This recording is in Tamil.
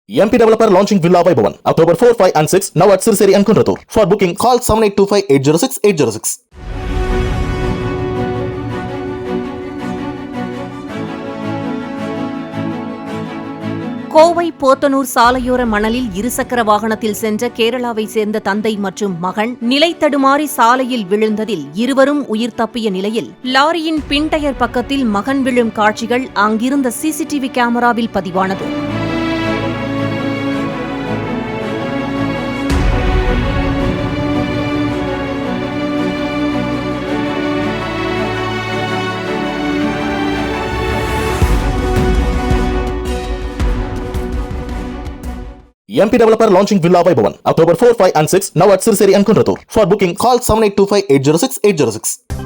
MP developer launching Villa Vaibhavan October 4, 5 and 6 now at Sirseri and Kunratur. For booking call 7825806806. Kovai Podanur சாலையோர மணலில் இருசக்கர வாகனத்தில் சென்ற கேரளாவை சேர்ந்த தந்தை மற்றும் மகன் நிலை தடுமாறி சாலையில் விழுந்ததில் இருவரும் உயிர் தப்பிய நிலையில் லாரியின் பின் டயர் பக்கத்தில் மகன் விழும் காட்சிகள் அங்கிருந்த சிசிடிவி கேமராவில் பதிவானது. MP developer launching Villa Vaibhavan October 4, 5 and 6 now at Sirseri and Kunratur. For booking call 7825806806.